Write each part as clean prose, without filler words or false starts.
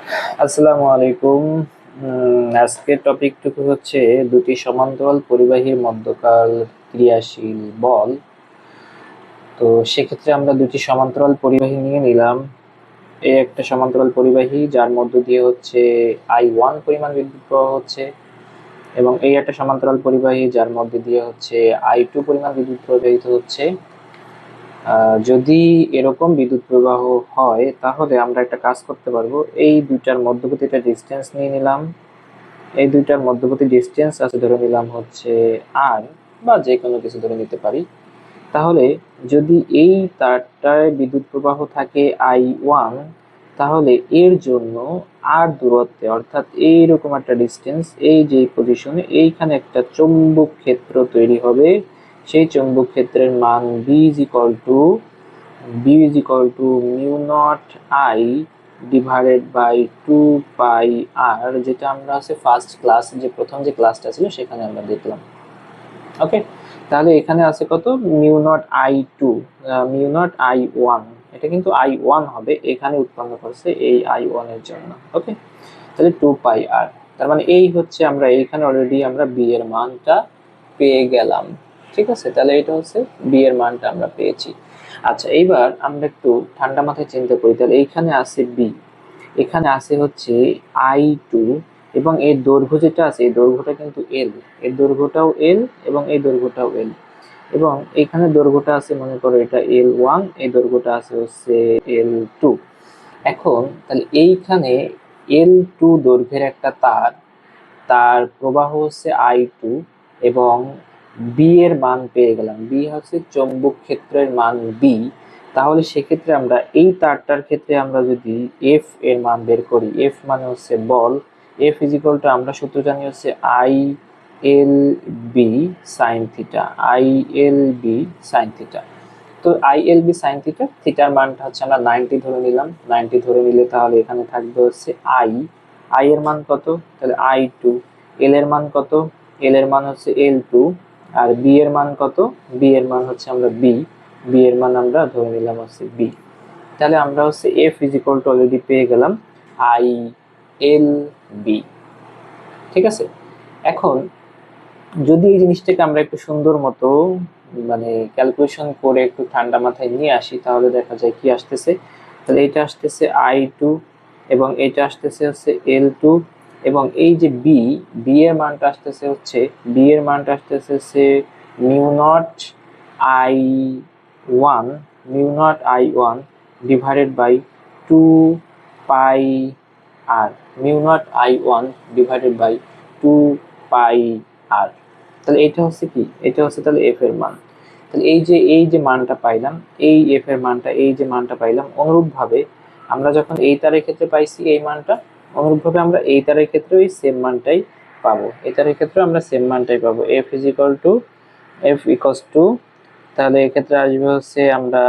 আসসালামু আলাইকুম। আজকের টপিকটুকু হচ্ছে দুটি সমান্তরাল পরিবাহীর মধ্যকার ক্রিয়াশীল বল। তো সেক্ষেত্রে আমরা দুটি সমান্তরাল পরিবাহী নিয়ে নিলাম। এই একটা সমান্তরাল পরিবাহী যার মধ্য দিয়ে হচ্ছে I1 পরিমাণ বিদ্যুৎ প্রবাহ হচ্ছে, এবং এই একটা সমান্তরাল পরিবাহী যার মধ্যে দিয়ে হচ্ছে I2 পরিমাণ বিদ্যুৎ প্রবাহিত হচ্ছে। যদি এরকম বিদ্যুৎ প্রবাহ হয় তাহলে আমরা একটা কাজ করতে পারবো, এই দুইটার মধ্যবর্তী একটা ডিস্টেন্স নিয়ে নিলাম। এই দুইটার মধ্যবর্তী ডিস্টেন্স আছে ধরে নিলাম হচ্ছে আর, বা যে কোনো কিছু ধরে নিতে পারি। তাহলে যদি এই তারটায় বিদ্যুৎ প্রবাহ থাকে I1, তাহলে এর জন্য আর দূরত্বে, অর্থাৎ এইরকম একটা ডিস্টেন্স, এই যে পজিশনে এইখানে একটা চৌম্বক ক্ষেত্র তৈরি হবে। সেই চৌম্বক ক্ষেত্রের মান B mu naught I divided by 2 pi r, যেটা আমরা আছে ফার্স্ট ক্লাস, যে প্রথম যে ক্লাসটা ছিল সেখানে আমরা দেখলাম। ওকে, তাহলে এখানে আছে কত, মিউ নট I1, এটা কিন্তু I1 হবে, এখানে উৎপন্ন করছে এই I1 এর জন্য। ওকে, তাহলে 2 পাই r, তার মানে এই হচ্ছে আমরা এইখানে অলরেডি আমরা b এর মানটা পেয়ে গেলাম। ঠিক আছে, তাহলে এটা হচ্ছে b এর মানটা আমরা পেয়েছি। আচ্ছা, এইবার আমরা একটু ঠান্ডা মাথায় চিন্তা করি। তাহলে এইখানে আছে b, এখানে আছে হচ্ছে I2, এবং এর দৈর্ঘ্য যেটা আছে এই দৈর্ঘ্যটা কিন্তু l, এর দৈর্ঘ্যটাও l এবং এই দৈর্ঘ্যটাও l, এবং এখানে দৈর্ঘ্যটা আছে মনে করো এটা L1, এই দৈর্ঘ্যটা আছে হচ্ছে L2। এখন তাহলে এইখানে L2 দৈর্ঘ্যের একটা তার, তার প্রবাহ হচ্ছে I2, এবং B এর মান পেয়ে গেলাম। B হচ্ছে চৌম্বক ক্ষেত্রের মান B। তাহলে সেক্ষেত্রে আমরা এই তারটার ক্ষেত্রে আমরা যদি F এর মান বের করি, F মানে হচ্ছে বল, F ইজিক্যাল টু আমরা সূত্র জানি হচ্ছে ILB sine theta, ILB sine theta. তো ILB সাইন থিটা, থিটার মানটা হচ্ছে আমরা 90 ধরে নিলাম। 90 ধরে নিলে তাহলে এখানে থাকবে হচ্ছে I এর মান কত, তাহলে I2, L এর মান কত, L এর মান হচ্ছে L2, আর B এর মান কত, B এর মান হচ্ছে আমরা B এর মান আমরা ধরে নিলাম হচ্ছে B। তাহলে আমরা হচ্ছে F ইজিক্যাল টু অলরেডি পেয়ে গেলাম ILB। ঠিক আছে, এখন যদি এই জিনিসটাকে আমরা একটু সুন্দর মতো মানে ক্যালকুলেশন করে একটু ঠান্ডা মাথায় নিয়ে আসি, তাহলে দেখা যায় কি আসতেছে। তাহলে এটা আসতেছে I2, এবং এটা আসতেছে হচ্ছে L2, এবং এই যে B এর মানটা আসতেছে হচ্ছে mu naught I1, divided by 2 pi r, mu naught I1 divided by 2 pi r। তাহলে এটা হচ্ছে কি, এটা হচ্ছে তাহলে f এর মান। তাহলে এই যে মানটা পাইলাম, এই f এর মানটা, এই যে মানটা পাইলাম, অনুরূপভাবে আমরা যখন এই তারের ক্ষেত্রে পাইছি এই মানটা, অনুরূপভাবে আমরা এই তারের ক্ষেত্রে ওই সেম মানটাই পাবো, এই তারের ক্ষেত্রে আমরা সেম মানটাই পাবো। f ইকুয়ালস টু তাহলে এক্ষেত্রে আসবে হচ্ছে আমরা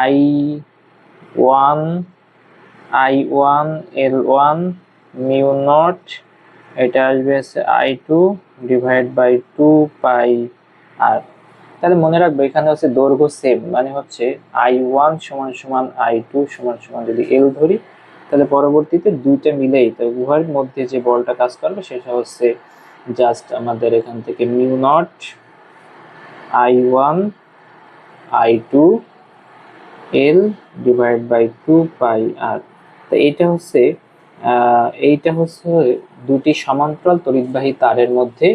I1 L1 মিউ নট, এটা আসবে হচ্ছে I2 divide by 2 pi r। তাহলে মনে রাখবো এখানে হচ্ছে দৈর্ঘ্য সেম, মানে হচ্ছে I1 সমান সমান I2 সমান সমান যদি L ধরি, তাহলে পরবর্তীতে দুইটা মিলেই তো উভয়ের মধ্যে যে বলটা কাজ করবে সেটা হচ্ছে জাস্ট আমাদের এখান থেকে mu naught I1 I2 L divide by 2 pi r। তো এইটা হচ্ছে দুটি সমান্তরাল তড়িৎবাহী তারের মধ্যে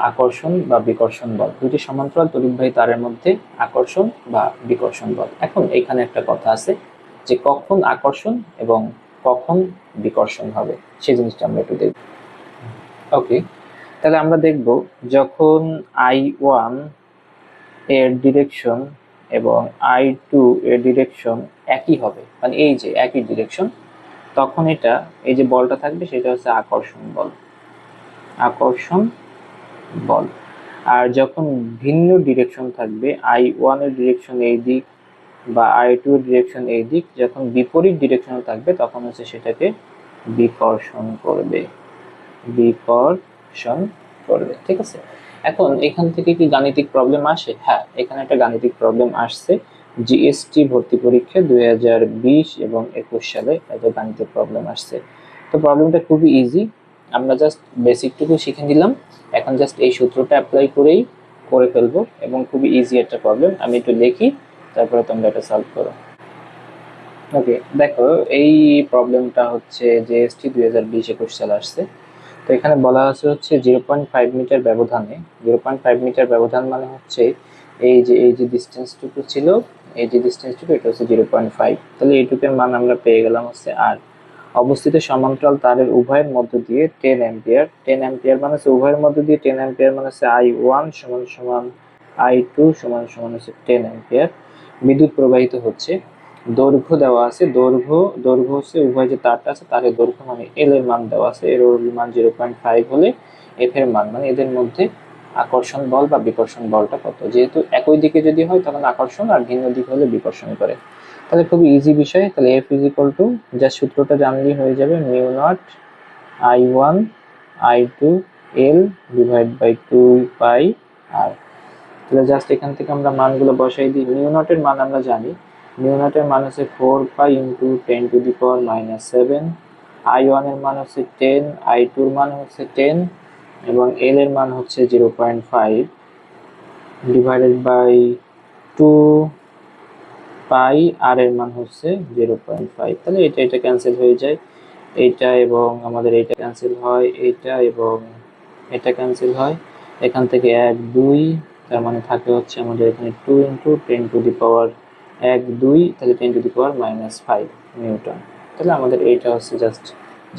আকর্ষণ বা বিকর্ষণ বল, দুটি সমান্তরাল তড়িৎবাহী তারের মধ্যে আকর্ষণ বা বিকর্ষণ বল। এখন এখানে একটা কথা আছে যে কখন আকর্ষণ এবং কখন বিকর্ষণ হবে, সেই জিনিসটা আমরা একটু দেখব। ওকে, তাহলে আমরা দেখব যখন I1 এর ডিরেকশন এবং I2 এর ডিরেকশন একই হবে, মানে এই যে একই ডিরেকশন, তখন এটা এই যে বলটা থাকবে সেটা হচ্ছে আকর্ষণ বল। আর যখন ভিন্ন ডিরেকশন থাকবে, I1 এর ডিরেকশন এই দিক বা I2 এর ডিরেকশন এই দিক, যখন বিপরীত ডিরেকশন থাকবে তখন হচ্ছে সেটাকে বিকর্ষণ করবে। ঠিক আছে, এখন এখান থেকে কি গাণিতিক প্রবলেম আসে? হ্যাঁ, এখানে একটা গাণিতিক প্রবলেম আসছে, জিএসটি ভর্তি পরীক্ষা 2020 এবং 21 সালে এত গাণিতিক প্রবলেম আসছে। তো প্রবলেমটা খুবই ইজি, আমরা জাস্ট বেসিকটুকু শিখে নিলাম, এখন জাস্ট এই সূত্রটা অ্যাপ্লাই করেই করে ফেলবো এবং খুবই ইজি একটা প্রবলেম। আমি একটু লিখি, তারপরে তোমরা এটা সলভ করো। ওকে, দেখো এই প্রবলেমটা হচ্ছে জিএসটি 2020-21 সালে আসছে। তো এখানে বলা আছে হচ্ছে 0.5 মিটার ব্যবধানে, 0.5 মিটার ব্যবধান মানে হচ্ছে এই যে ডিস্টেন্সটুকু ছিল, এই যে ডিস্টেন্সটুকু এটা হচ্ছে 0.5, তাহলে এইটুকুর মান আমরা পেয়ে গেলাম হচ্ছে আর অবস্থিত সমান্তরাল তারের উভয়ের মধ্য দিয়ে 10 অ্যাম্পিয়ার, 10 অ্যাম্পিয়ার মানে হচ্ছে উভয়ের মধ্য দিয়ে 10 অ্যাম্পিয়ার মানে হচ্ছে I1 সমান সমান I2 সমান সমান হচ্ছে 10 অ্যাম্পিয়ার বিদ্যুৎ প্রবাহিত হচ্ছে। দৈর্ঘ্য দেওয়া আছে, দৈর্ঘ্য হচ্ছে উভয় যে তারটা আছে তারের দৈর্ঘ্য মানে এল এর মান দেওয়া আছে, এর মান 0.5 হলে এফ এর মান মানে এদের মধ্যে আকর্ষণ বল বা বিকর্ষণ বলটা কত। যেহেতু একই দিকে যদি হয় তখন আকর্ষণ, আর ভিন্ন দিকে হলে বিকর্ষণ করে। তাহলে খুবই ইজি বিষয়, তাহলে এফ ইজ ইকুয়াল টু যা সূত্রটা জানলেই হয়ে যাবে, mu naught I1 I2 L divide by 2 pi R. তাহলে জাস্ট এখান থেকে আমরা মানগুলো বসাই দিই। মিউ নটের মান আমরা জানি, মিউ নটের মান হচ্ছে 4 pi into 10 to the power -7, I1 এর মান হচ্ছে 10, I2 এর মান হচ্ছে 10 এবং L এর মান হচ্ছে 0.5 ডিভাইডেড বাই 2 পাই, আর এর মান হচ্ছে 0.5। তাহলে এটা ক্যান্সেল হয়ে যায়, এইটা এবং আমাদের এইটা ক্যান্সেল হয়, এইটা এবং এটা ক্যান্সেল হয়, এখান থেকে 1 2, তার মানে থাকে হচ্ছে আমাদের এখানে 2 ইন্টু 10 টু দি পাওয়ার 1 2, তাহলে 10 টু দি পাওয়ার -5 নিউটন। তাহলে আমাদের এইটা হচ্ছে জাস্ট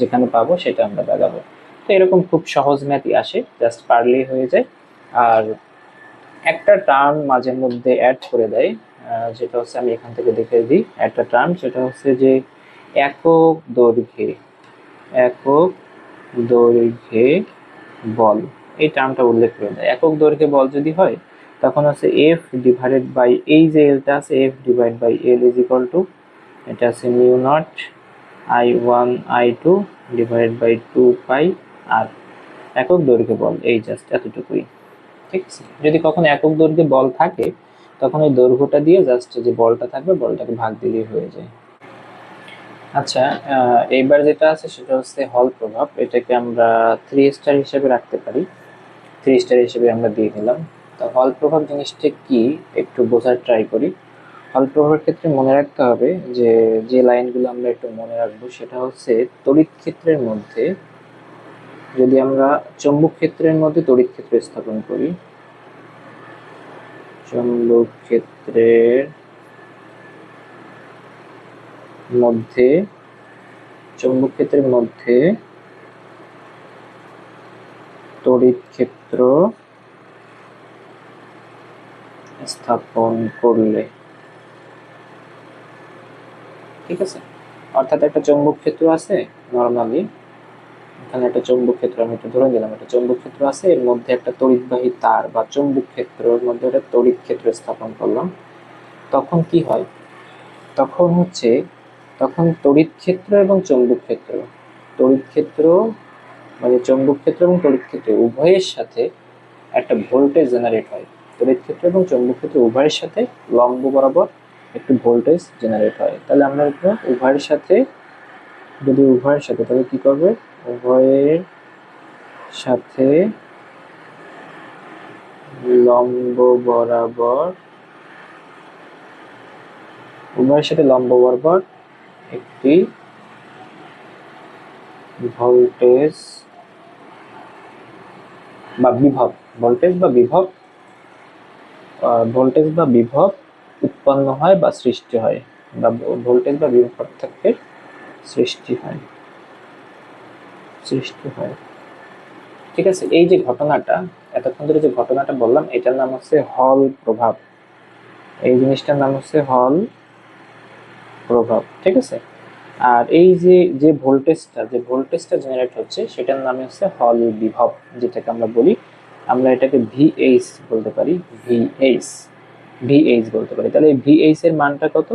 যেখানে পাবো সেটা আমরা লাগাবো। তো এরকম খুব সহজ ম্যাথই আসে, জাস্ট পারলেই হয়ে যায়। আর একটা টার্ম মাঝে মধ্যে অ্যাড করে দেয়, যেটা হচ্ছে আমি এখান থেকে দেখে দিই একটা টার্ম, সেটা হচ্ছে যে একক দৈর্ঘ্যে, একক দৈর্ঘ্যে বল, এই টার্মটা উল্লেখ করে দেয়। একক দৈর্ঘ্যে বল যদি হয় তখন হচ্ছে এফ ডিভাইডেড বাই এই যে এলটা আছে, F divide by L is equal to এটা আছে mu naught I1 I2 divide by 2 pi R একক দৈর্ঘ্যে বল এই জাস্ট এতটুকুই। ঠিক আছে, যদি কখনো একক দৈর্ঘ্যে বল থাকে তখন ওই দৈর্ঘ্যটা দিয়ে জাস্ট যে বলটা থাকবে বলটাকে ভাগ দিলেই হয়ে যায়। আচ্ছা, এইবার যেটা আছে সেটা হচ্ছে হল প্রভাব, এটাকে আমরা 3 স্টার হিসেবে রাখতে পারি, 3 স্টার হিসেবে আমরা দিয়ে দিলাম। তো হল প্রভাব জিনিসটা কি একটু বোঝার ট্রাই করি। হল প্রভাবের ক্ষেত্রে মনে রাখতে হবে যে যে লাইনগুলো আমরা একটু মনে রাখবো সেটা হচ্ছে তড়িৎ ক্ষেত্রের মধ্যে, যদি আমরা চৌম্বক ক্ষেত্রের মধ্যে তড়িৎ ক্ষেত্র স্থাপন করি, চৌম্বক ক্ষেত্রের মধ্যে, চৌম্বক ক্ষেত্রের মধ্যে তড়িৎ ক্ষেত্র স্থাপন করলে, ঠিক আছে, অর্থাৎ একটা চৌম্বক ক্ষেত্র আছে নরমালি, এখানে একটা চৌম্বক ক্ষেত্র আমি একটু ধরে নিলাম, একটা চৌম্বক ক্ষেত্র আছে, এর মধ্যে একটা তড়িৎবাহী তার বা চৌম্বক ক্ষেত্রের মধ্যে একটা তড়িৎ ক্ষেত্র স্থাপন করলাম, তখন কি হয়, তখন হচ্ছে তখন তড়িৎ ক্ষেত্র এবং চৌম্বক ক্ষেত্র, তড়িৎ ক্ষেত্র মানে চৌম্বক ক্ষেত্র এবং তড়িৎ ক্ষেত্র উভয়ের সাথে একটা ভোল্টেজ জেনারেট হয়, তড়িৎ ক্ষেত্র এবং চৌম্বক ক্ষেত্র উভয়ের সাথে লম্ব বরাবর একটু ভোল্টেজ জেনারেট হয়। তাহলে আমরা উভয়ের সাথে, যদি উভয়ের সাথে, তাহলে কি করবে, উভয়ের সাথে লম্ব বরাবর, উভয়ের সাথে লম্ব বরাবর একটি ভোল্টেজ বা বিভব, ভোল্টেজ বা বিভব, ভোল্টেজ বা বিভব উৎপন্ন হয় বা সৃষ্টি হয়, বা ভোল্টেজ বা বিভব পার্থক্যের সৃষ্টি হয়, সৃষ্টি হয়। ঠিক আছে, এই যে ঘটনাটা এতক্ষণ ধরে যে ঘটনাটা বললাম এটার নাম হচ্ছে হল প্রভাব, এই জিনিসটার নাম হচ্ছে হল প্রভাব। ঠিক আছে, আর এই যে যে ভোল্টেজটা জেনারেট হচ্ছে সেটার নাম হচ্ছে হল বিভব, যেটাকে আমরা বলি, আমরা এটাকে ভিএইচ বলতে পারি, ভিএইচ, ভিএইচ বলতে পারি। তাহলে এই ভিএইচ এর মানটা কত,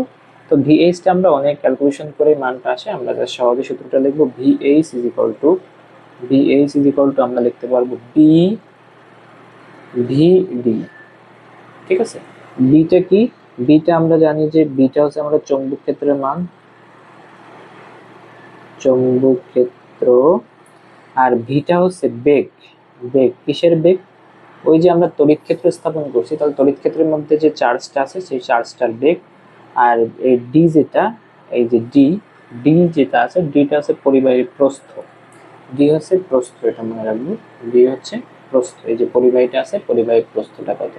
তো ভিএইচটা আমরা অনেক ক্যালকুলেশন করে মানটা আসে, আমরা সহজে সূত্রটা লিখবো, VH is equal to, VH is equal two আমরা লিখতে পারবো বি ভিডি। ঠিক আছে, বিটা কি, বিটা আমরা জানি যে বিটা হচ্ছে আমাদের চৌম্বক ক্ষেত্রের মান, চৌম্বক ক্ষেত্র, আর ভিটা হচ্ছে বেগ। বেগ কিসের বেগ? ওই যে আমরা তড়িৎ ক্ষেত্র স্থাপন করছি, তাহলে তড়িৎ ক্ষেত্রের মধ্যে যে চার্জটা আছে সেই চার্জটার বেগ। আর এই ডি যেটা, এই যে ডি, ডি যেটা আছে, ডিটা হচ্ছে পরিবাহীর প্রস্থ। ডি হচ্ছে প্রস্থ, এটা মনে রাখবো, ডি হচ্ছে প্রস্থ। এই যে পরিবাহীটা আছে, পরিবাহীর প্রস্থটা কত।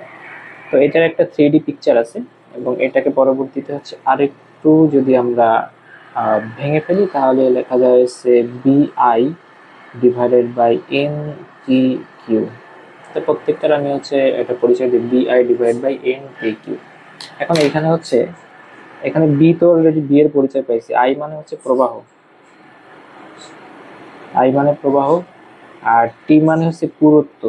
তো এটার একটা 3D পিকচার আছে, এবং এটাকে পরবর্তীতে হচ্ছে আরেকটু যদি আমরা ভেঙে ফেলি, তাহলে লেখা যায় হচ্ছে BI divided by N T Q. তো প্রত্যেকটার আমি হচ্ছে একটা পরিচয় দিই, BI divide by N T Q. এখন এখানে হচ্ছে, এখানে বি তো অলরেডি বি এর পরিচয় পাইছি, আই মানে হচ্ছে প্রবাহ, আই মানে প্রবাহ, আর টি মানে হচ্ছে পুরুত্ব,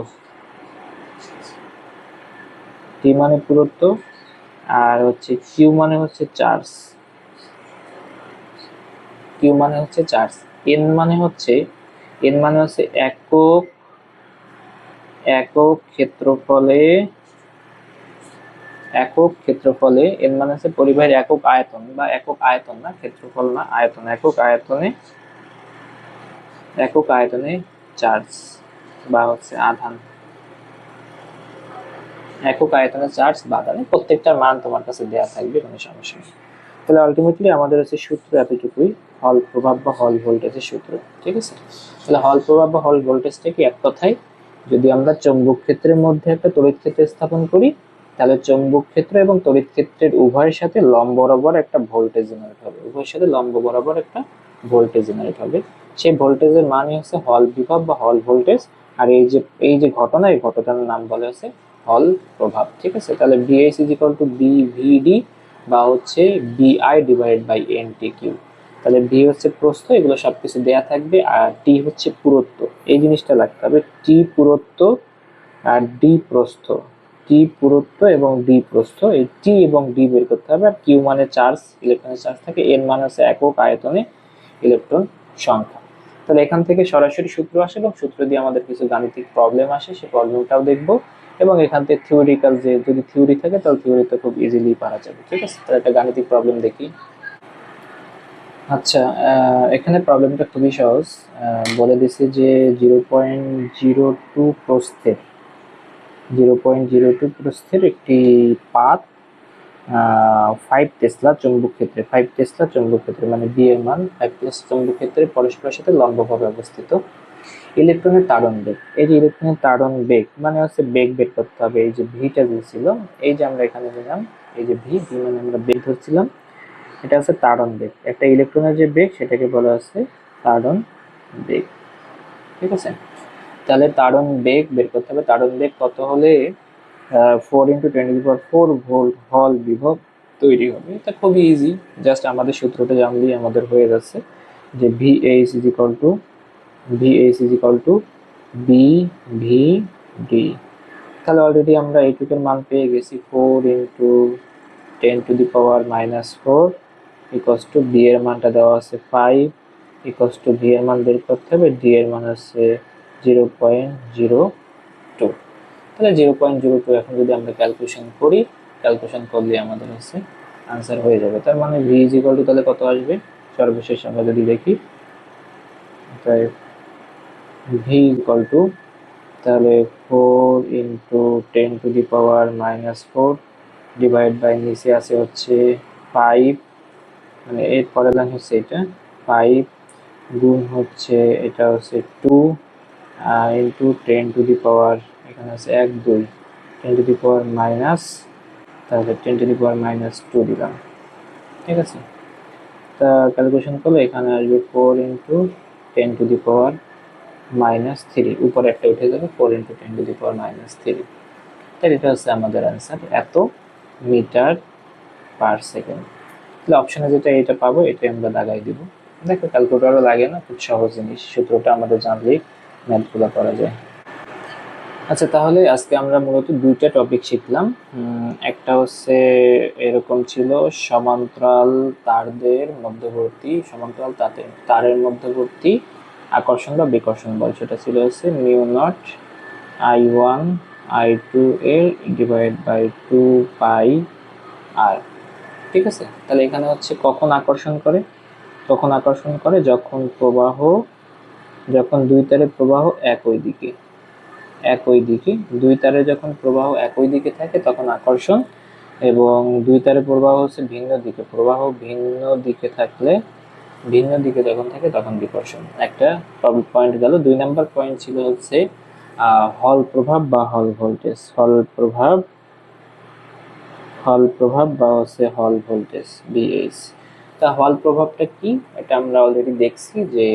টি মানে পুরুত্ব, আর হচ্ছে কিউ মানে হচ্ছে চার্জ, কিউ মানে হচ্ছে চার্জ। এন মানে হচ্ছে, এন মানে হচ্ছে একক, একক ক্ষেত্রফলে, একক ক্ষেত্রফলে, এন মানে হচ্ছে পরিবাহীর একক আয়তন, বা একক আয়তন না, ক্ষেত্রফল না, আয়তন, একক আয়তনে, একক আয়তনে চার্জ বা হচ্ছে আধান, একক আয়তনে চার্জ বা আধানে, প্রত্যেকটার মান তোমার কাছে দেওয়া থাকবে, কোনো সমস্যা নেই। তাহলে আলটিমেটলি আমাদের হচ্ছে সূত্র এতটুকুই, হল প্রভাব বা হল ভোল্টেজের সূত্র, ঠিক আছে। তাহলে হল প্রভাব বা হল ভোল্টেজটা কি? এক কথায়, যদি আমরা চৌম্বক ক্ষেত্রের মধ্যে একটা তড়িৎ ক্ষেত্র স্থাপন করি, তাহলে চৌম্বক ক্ষেত্র এবং তড়িৎ ক্ষেত্রের উভয়ের সাথে লম্ব বরাবর একটা ভোল্টেজ জেনারেট হবে, উভয়ের সাথে লম্ব বরাবর একটা ভোল্টেজ জেনারেট হবে। সেই ভোল্টেজের মানই হচ্ছে হল বিভব বা হল ভোল্টেজ। আর এই যে ঘটনা, এই ঘটনার নাম বলে হচ্ছে হল প্রভাব, ঠিক আছে। তাহলে VS is equal to BVD বা হচ্ছে BI divide by N T Q. তাহলে ভি হচ্ছে প্রস্থ, এগুলো সবকিছু দেয়া থাকবে, আর টি হচ্ছে পুরুত্ব, এই জিনিসটা লাগতে হবে, টি পুরুত্ব আর ডি প্রস্থ, টি পুরুত্ব এবং ডি প্রস্থ, এই টি এবং ডি বের করতে হবে। আর কিউ মানে চার্জ, ইলেকট্রনের চার্জ থাকে, এন মানে হচ্ছে একক আয়তনে ইলেকট্রন সংখ্যা। তাহলে এখান থেকে সরাসরি সূত্র আসে, এবং সূত্র দিয়ে আমাদের কিছু গাণিতিক প্রবলেম আসে, সেই প্রবলেমটাও দেখবো। এবং এখান থেকে থিওরিক্যাল, যে যদি থিওরি থাকে তাহলে থিওরিতে খুব ইজিলি পারা যাবে, ঠিক আছে। তাহলে একটা গাণিতিক প্রবলেম দেখি। আচ্ছা, এখানে প্রবলেমটা খুবই সহজ। বলে দিছে যে 0.02 প্রস্থের, 0.02 প্রস্থের একটি পাত 5 টেসলা চৌম্বক ক্ষেত্রে, 5 টেসলা চৌম্বক ক্ষেত্রে মানে বি এর মান 5 টেসলা চৌম্বক ক্ষেত্রে পরস্পরের সাথে লম্বভাবে অবস্থিত। ইলেকট্রনের তাড়ন বেগ, এই যে ইলেকট্রনের তাড়ন বেগ মানে হচ্ছে বেগ বের করতে হবে। এই যে ভিটা দিয়েছিল, এই যে আমরা এখানে নিলাম, এই যে ভি, ভি মানে আমরা বেগ ধরছিলাম, এটা হচ্ছে তাড়ন বেগ। একটা ইলেকট্রনের যে বেগ সেটাকে বলা হচ্ছে তাড়ন বেগ, ঠিক আছে। তাহলে তাড়ন বেগ বের করতে হবে, তাড়ন বেগ কত হলে 4 × 10⁴ ভোল্ট হল বিভব তৈরি হবে। এটা খুবই ইজি, জাস্ট আমাদের সূত্রটা জানলেই আমাদের হয়ে যাচ্ছে, যে VH is equal to, VH is equal to B V D. তাহলে অলরেডি আমরা এইটুকের মান পেয়ে গেছি, 4 × 10⁻⁴ ইকুয়ালস টু বি এর মানটা দেওয়া আছে 5, ইকুয়ালস টু ভি এর মান বের করতে হবে, ডি এর মান হচ্ছে 0.02। তাহলে 0.02 এখন যদি আমরা ক্যালকুলেশন করি, ক্যালকুলেশন করলে আমাদের হচ্ছে আনসার হয়ে যাবে। তার মানে ভি ইজ ইকুয়াল টু তাহলে কত আসবে, সর্বশেষ আমরা যদি দেখি, তাই ভি ইকুয়াল টু, তাহলে 4 × 10⁻⁴ ডিভাইড বাই নিচে আছে হচ্ছে 5, মানে এর পরের লাইন হচ্ছে এটা 5 গুণ হচ্ছে এটা হচ্ছে 2 ইন্টু 10⁻, এখানে আছে 1 2, 10⁻⁻, তাহলে 10⁻⁻² দিলাম, ঠিক আছে। তা ক্যালকুলেশন করলে এখানে আসবে 4 × 10⁻⁻3, উপরে একটা উঠে যাবে, 4 × 10⁻⁻3। তাহলে এটা হচ্ছে আমাদের অ্যান্সার, এত মিটার পার সেকেন্ড। তাহলে অপশনে যেটা এটা পাবো, এটাই আমরা দাগাই দিব। দেখো ক্যালকুলেটরও লাগে না, খুব সহজ জিনিস, সূত্রটা আমাদের জানলেই ম্যাথগুলো করা যায়। আচ্ছা, তাহলে আজকে আমরা মূলত দুইটা টপিক শিখলাম। একটা হচ্ছে এরকম ছিল, সমান্তরাল তারদের মধ্যবর্তী, সমান্তরাল তারের মধ্যবর্তী আকর্ষণ বা বিকর্ষণ বল, সেটা ছিল হচ্ছে μ0 I1 I2 এর ডিভাইড বাই 2 পাই আর, ঠিক আছে। তাহলে এখানে হচ্ছে কখন আকর্ষণ করে, যখন দুই তারের প্রবাহ একই দিকে, দুই তারে যখন প্রবাহ একই দিকে থাকে তখন আকর্ষণ, এবং দুই তারের প্রবাহ হচ্ছে ভিন্ন দিকে যখন থাকে তখন বিকর্ষণ। একটা পয়েন্ট গেল। 2 নাম্বার পয়েন্ট ছিল হচ্ছে হল প্রভাব বা হল ভোল্টেজ, বা হচ্ছে হল ভোল্টেজ বিএইচ। তা হল প্রভাবটা কি, এটা আমরা অলরেডি দেখছি যে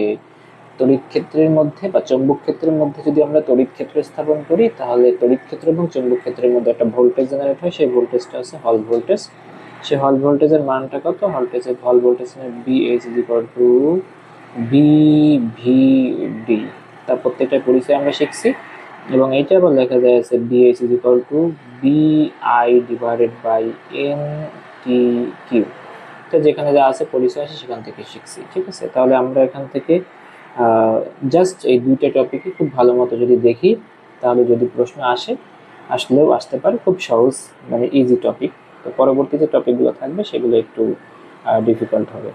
তড়িৎ ক্ষেত্রের মধ্যে বা চৌম্বক ক্ষেত্রের মধ্যে যদি আমরা তড়িৎ ক্ষেত্র স্থাপন করি, তাহলে তড়িৎ ক্ষেত্র এবং চৌম্বক ক্ষেত্রের মধ্যে একটা ভোল্টেজ জেনারেট হয়, সেই ভোল্টেজটা হচ্ছে হল ভোল্টেজ। সেই হল ভোল্টেজের মানটা কত, হল voltage BH is equal to BVD. তার প্রত্যেকটা পরিচয় আমরা শিখছি, এবং এইটা আবার লেখা যায় আছে BH is equal to BI divided by N T Q. তো যেখানে যা আছে পরিচয় আছে সেখান থেকে শিখছি, ঠিক আছে। তাহলে আমরা এখান থেকে জাস্ট এই দুইটা টপিকে খুব ভালো মতো যদি দেখি, তাহলে যদি প্রশ্ন আসলেও আসতে পারে, খুব সহজ মানে ইজি টপিক। তো পরবর্তী যে টপিকগুলো থাকবে সেগুলো একটু ডিফিকাল্ট হবে।